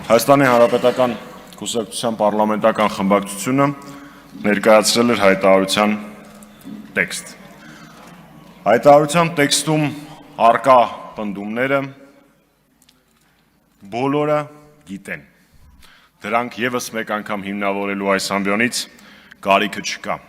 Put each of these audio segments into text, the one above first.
Հայաստանի Հանրապետական Կուսակցության պարլամենտական խմբակցությունը ներկայացրել էր հայտարարության տեքստ։ Հայտարարության տեքստում առկա պնդումները բոլորը գիտեն։ Դրանք եւս մեկ անգամ հիմնավորելու այս ամբիոնից կարիքը չկա։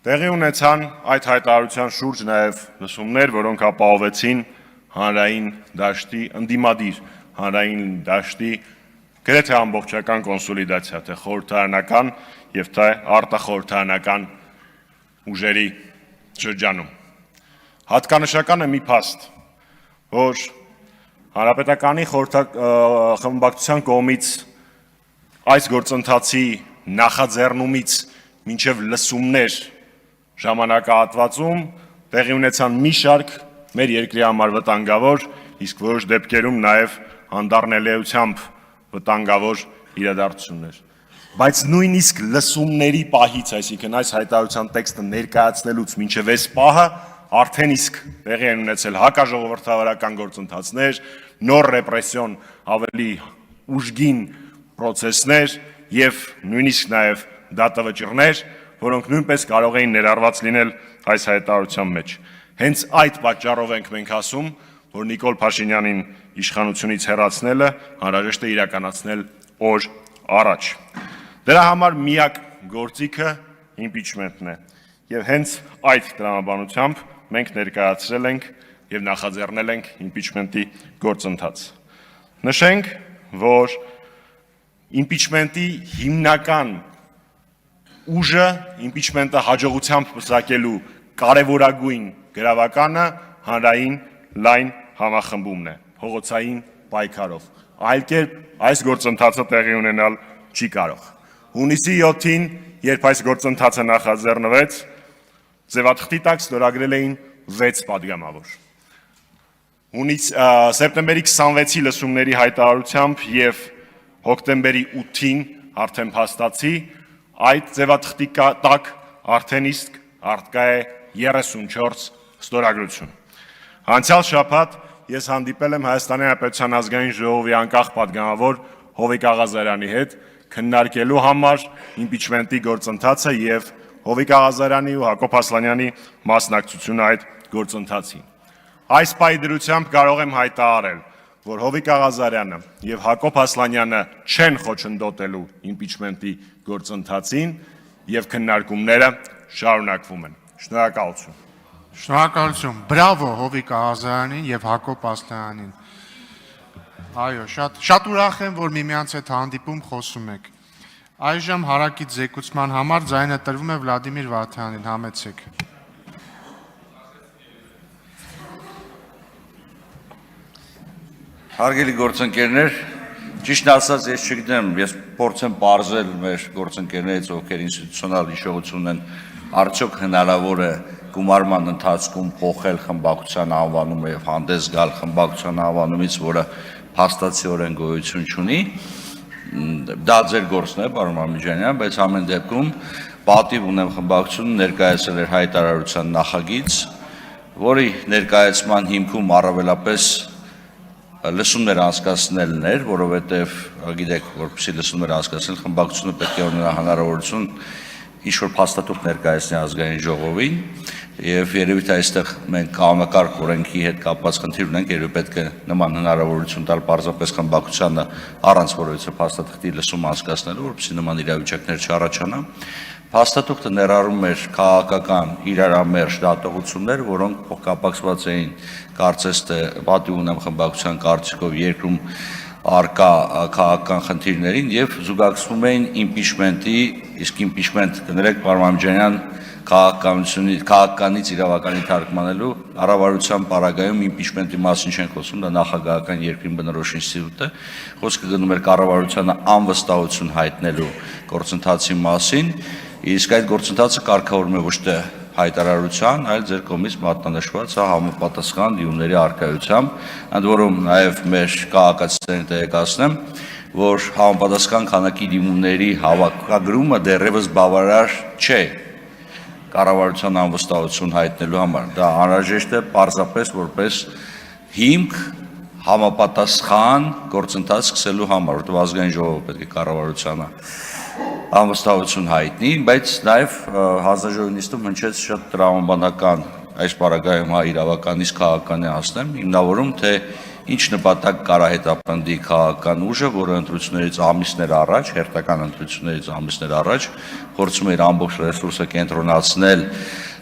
Տեղի ունեցան այդ հայտարարության շուրջ նաև լսումներ, որոնք ապահովեցին հանրային դաշտի ընդդիմադիր հանրային դաշտի գրեթե ամբողջական կոնսոլիդացիա, թե խորհրդարանական եւ թե արտախորհրդարանական ուժերի շրջանում։ Հատկանշական է մի փաստ, որ Հանրապետականի խմբակցության կողմից այս գործընթացի նախաձեռնումից մինչև լսումներ ժամանակահատվածում տեղի ունեցան մի շարք մեր երկրի համար վտանգավոր, իսկ որոշ դեպքերում նաև հանդառնելիությամբ վտանգավոր իրադարձություններ։ Բայց նույնիսկ լսումների պահից, այսինքն այս հայտարարության տեքստը ներկայացնելուց մինչև այս պահը արդեն իսկ տեղի են ունեցել հակաժողովրդավարական գործընթացներ, նոր ռեպրեսիոն, ավելի ուժգին պրոցեսներ եւ նույնիսկ նաեւ դատավճիռներ, որոնք նույնպես կարող էին ներառված լինել այս հայտարարության մեջ։ Հենց այդ պատճառով ենք մենք ասում, որ Նիկոլ Փաշինյանին իշխանությունից հեռացնելը անհրաժեշտ է իրականացնել օր առաջ։ Դրա համար միակ գործիքը իմպիչմենտն է եւ հենց այդ տրամաբանությամբ մենք ներկայացրել ենք եւ նախաձեռնել ենք իմպիչմենտի գործընթաց։ Նշենք, որ իմպիչմենտի հիմնական ուժը իմպիչմենտը հաջողությամբ պսակելու կարևորագույն գրավականը հանրային լայն համախմբումն է, փողոցային պայքարով։ Այլ կերպ այս գործընթացը տեղի ունենալ չի կարող։ Հունիսի 7-ին, երբ այս գործընթացը նախաձեռնվեց, ձևաթղթի տակ ստորագրել էին 6 падգամավոր։ Սեպտեմբերի 26-ի լսումների հայտարարությամբ եւ հոկտեմբերի 8-ին արդեն փաստացի այդ ձևաթղթի տակ արդեն իսկ արտկա է 34 ստորագրություն։ Անցյալ շաբաթ ես հանդիպել եմ Հայաստանի Հանրապետության ազգային ժողովի անկախ падգամավոր Հովիկ Աղազարյանի հետ քննարկելու համար իմպիչմենտի գործընթացը եւ Հովիկ Աղազարյանի ու Հակոբ Ասլանյանի մասնակցությունը այդ գործընթացին։ Այս պայդրությամբ կարող եմ հայտարարել, որ Հովիկ Աղազարյանը եւ Հակոբ Ասլանյանը չեն խոչընդոտելու իմպիչմենտի գործընթացին եւ քննարկումները շարունակվում են։ Շնորհակալություն։ Շնորհակալություն, բրավո Հովիկ Աղազարյանին եւ Հակոբ Ասլանյանին։ Այո, շատ ուրախ եմ, որ միմյանց հետ հանդիպում խոսում եք։ Այժմ հարակից զեկուցման համար ձայնը տրվում է Վլադիմիր Վարդանյանին, համեցեք։ Հարգելի գործընկերներ, ճիշտն ասած ես չգիտեմ, ես փորձեմ բարձել մեր գործընկերներից, ովքեր ինստիտուցիոնալ հիշողություն են, արդյոք հնարավոր է գումարման ընթացքում փոխել խմբակցության անվանումը եւ հանդես գալ խմբակցության անվանումից, որը փաստացիորեն գոյություն չունի։ Դա ձեր գործն է, պարոն Մամիջանյան, բայց ամեն դեպքում պատիվ ունեմ խմբակցությունը ներկայացրել էր հայտարարության նախագիծ, որի ներկայացման հիմքում առավելապես լսումներ անցկացնելն էր, որովհետև գիտեք, որպեսզի լսումներ անցկացնել, խմբակցությունը պետք է ունենա հնարավորություն ինչ-որ փաստաթուղթ ներկայացնել ազգային ժողովին, եւ երևի թե այստեղ մենք կանոնակարգ օրենքի հետ կապված խնդիր ունենք, երևի պետք է նման հնարավորություն տալ պարզապես խմբակցությանը առանց որևիցե փաստաթղթի լսում անցկացնելու, որպեսզի նման իրավիճակներ չառաջանա։ Փաստաթուղթը ներառում էր քաղաքական իրարամերժ դատողություններ, որոնք փոխկապակցված էին կարծես թե պատիվ ունեմ խմբակցության կարծիքով երկրում արկա քաղաքական խնդիրներին եւ զուգակցվում էին իմպիչմենտի, իսկ իմպիչմենտ կներեք, պարոն Մամիջանյան, քաղաքականից իրավականի թարգմանելու առավարության պարագայում իմպիչմենտի մասին չեն խոսում, դա նախագահական երկրին բնորոշ ինստիտուտ է, խոսքը գնում էր կառավարությանը անվստահություն հայտնելու գործընթացի մասին, իսկ այդ գործընթացը կարգավորվում է ոչ թե հայտարարության, այլ ձեր կողմից մատնանշված համապատասխան դիմումների առկայությամբ, ընդ որում նաև մեր քաղաքացիներին տեղեկացնեմ, որ համապատասխան քանակի դիմումների հավաքագրումը դեռևս բավարար չէ կառավարության անվստահություն հայտնելու համար։ Դա անհրաժեշտ է պարզապես որպես հիմք համապատասխան գործընթաց սկսելու համար, որտեղ ազգային ժողովը պետք է կառավարությանը անվստահություն հայտնի, բայց նաև հանձնաժողովի նիստում հնչեց շատ տրամաբանական այս պարագայում իրավականից քաղաքական է ասնեմ, հիմնավորում թե ինչ նպատակ կարա հետապնդի քաղաքական ուժը, որը ընտրություններից ամիսներ առաջ, հերթական ընտրություններից ամիսներ առաջ փորձում էր ամբողջ ռեսուրսը կենտրոնացնել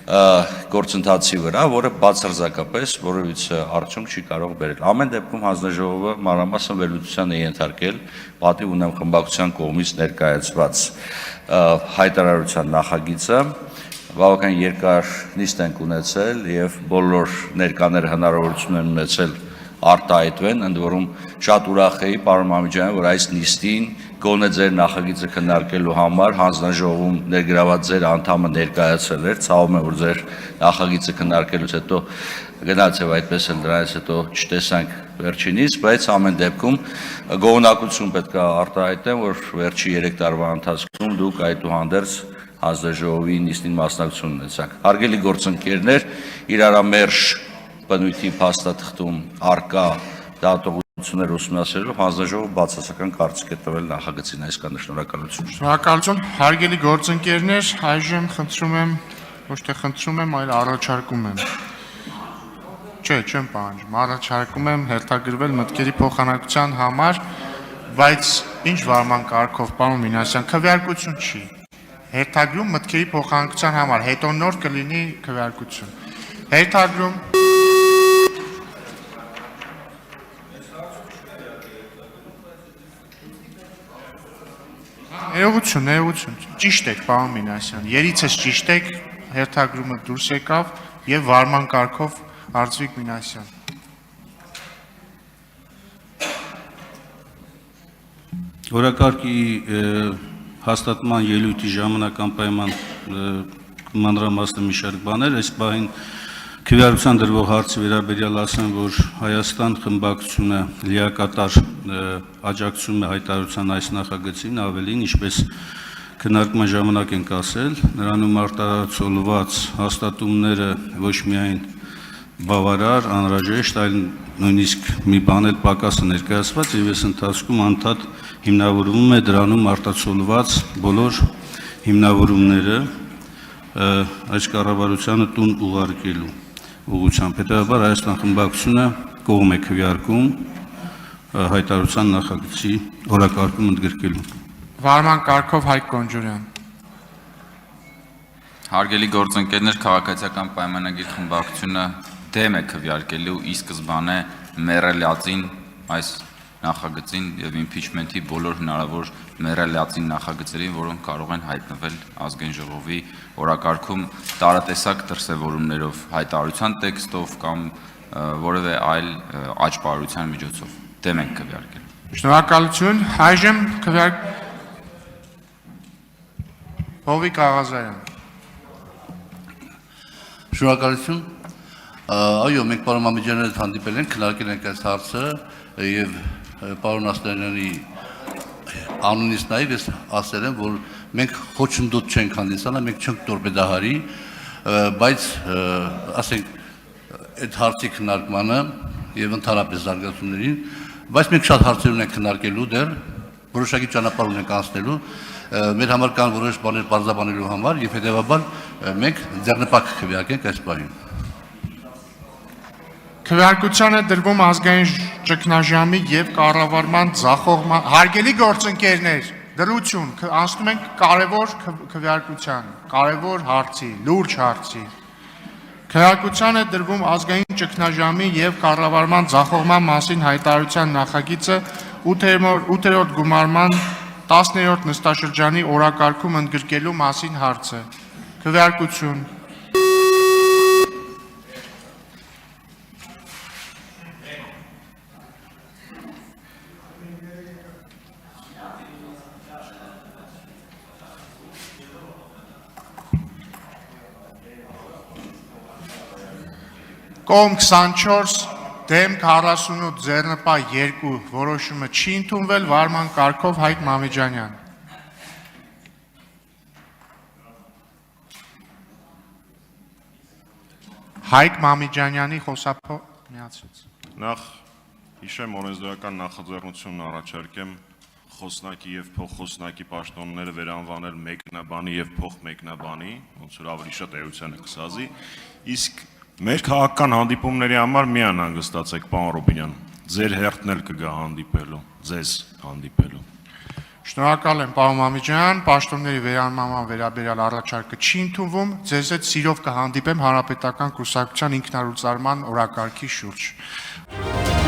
գործընթացի վրա, որը բացարձակապես որևիցե արդյունք չի կարող բերել։ Ամեն դեպքում հանձնաժողովը մանրամասն վերլուծության է ենթարկել պատիվ ունեմ խմբակցության կողմից ներկայացված հայտարարության նախագիծը, բավական երկար նիստ ենք ունեցել եւ բոլոր ներկաները հնարավորություն են ունեցել արտահայտվեն, ընդ որում շատ ուրախ էի, պարոն Մամիջյան, որ այս նիստին գոնե ձեր նախագիծը քննարկելու համար հանձնաժողովում ներգրաված ձեր անդամը ներկայացել էր, ցավում եմ, որ ձեր նախագիծը քննարկելուց հետո գնացև այդպես էլ դրանից հետո չտեսանք վերջինիս, բայց ամեն դեպքում գոհունակություն պետք է արտահայտեմ, որ վերջի 3 տարվա ընթացքում դուք այդուհանդերձ հանձնաժողովի նիստին մասնակցություն ունեցաք։ Հարգելի գործընկերներ, իրարամերժ բնույթի փաստաթղթում արկա դատողություններ ուսումնասիրելով հանձնաժողովը բացասական կարծիք է տվել նախագծին, այսքանը շնորհակալություն։ Շնորհակալություն, հարգելի գործընկերներ, այժմ խնդրում եմ, ոչ թե խնդրում եմ, այլ առաջարկում եմ։ Չէ, չեմ պահանջում, առաջարկում եմ հերթագրվել մտքերի փոխանակության համար, բայց ինչ վարման կարգով, պարոն Մինասյան, քվեարկություն չի։ Հերթագրում մտքերի փոխանակության համար, հետո նոր կլինի քվեարկություն։ Հերթագրում Ներողություն, ճիշտ եք, պարոն Մինասյան, երիցս ճիշտ եք, հերթագրումը դուրս եկավ եւ վարման կարգով Արծվիկ Մինասյան։ Օրակարգի հաստատման ելույթի ժամանակ անպայման մանրամասն մի շարք բաներ, այս բանին քվեարկության դրվող հարցի վերաբերյալ ասեմ, որ Հայաստան խմբակցությունը լիակատար աջակցում է հայտարարության այս նախագծին, ավելին, ինչպես քննարկման ժամանակ ենք ասել, նրանում արտարացոլված հաստատումները ոչ միայն բավարար, անհրաժեշտ, այլ նույնիսկ մի բան էլ պակաս է ներկայացված եւ այս ընթացքում անդադ հիմնավորվում է դրանում արտացոլված բոլոր հիմնավորումները այս կառավարությանը տուն ուղարկելու ուղղությամբ։ Հետևաբար Հայաստան խմբակցությունը կողմ է քվեարկում հայտարարության նախագծի օրակարգում ընդգրկելու։ Վարման կարգով Հայկ Կոնջորյան։ Հարգելի գործընկերներ, քաղաքացիական պայմանագիր խմբակցությունը դեմ է քվեարկելու ի սկզբանե մեռելածին այս նախագծին եւ impeachment-ի բոլոր հնարավոր մեռելածին նախագծերին, որոնք կարող են հայտնվել ազգային ժողովի օրակարգում տարատեսակ դրսևորումներով, հայտարարության տեքստով կամ որևէ այլ աճպարության միջոցով։ Դեմ ենք քվեարկել։ Շնորհակալություն, այժմ Հովիկ Աղազարյան։ Շնորհակալություն։ Այո, մենք պարոն Մամիջյանի հետ հանդիպել ենք, քննարկել ենք այս հարցը եւ պարոն Ասլանյանի անունից նաեւ ես ասել եմ, որ մենք խոչընդոտ չենք հանդիսանա, մենք չենք տորպեդահարի, բայց ասենք այդ հարցի քննարկմանը եւ ընդհանրապես զարգացումներին, բայց մենք շատ հարցեր ունենք քննարկելու դեռ, որոշակի ճանապարհ ունենք անցնելու, մեր համար կան որոշ բաներ բարձրաբանելու համար եւ հետեւաբար մենք ձեռնպակ քվեարկենք այս բանին։ Քվեարկության է դրվում ազգային ճգնաժամի եւ կառավարման ձախողման հարգելի գործընկերներ, դրություն, անցնում ենք կարևոր քվեարկության, կարևոր հարցի, լուրջ հարցի։ Քվեարկության է դրվում ազգային ճգնաժամի եւ կառավարման ձախողման մասին հայտարարության նախագիծը 8-րդ գումարման 10-րդ նստաշրջանի օրակարգում ընդգրկելու մասին հարցը։ Քվեարկություն։ Կողմ 24, դեմ 48, ձեռնպա 2, որոշումը չի ընդունվել, վարման կարգով Հայկ Մամիջանյան։ Հայկ Մամիջանյանի խոսափո միացրեց։ Նախ Հիշեմ օրենսդրական նախաձեռնությունն առաջարկեմ խոսնակի եւ փոխխոսնակի պաշտոնները վերանվանել մեկնաբանի եւ փոխմեկնաբանի, ոնց որ ավելի շատ էությանը կսազի, իսկ մեր քաղաքական հանդիպումների համար մի անհանգստացեք, պարոն Ռոբինյան, ձեր հերթն էլ կգա հանդիպելու, ձեզ հանդիպելու։ Շնորհակալ եմ, պարոն Մամիկյան, պաշտոնների վերանման վերաբերյալ առաջարկը չի ընդունվում, ձեզ հետ սիրով կհանդիպեմ հանրապետական կուսակցության ինքնարուծարման օրակարգի շուրջ։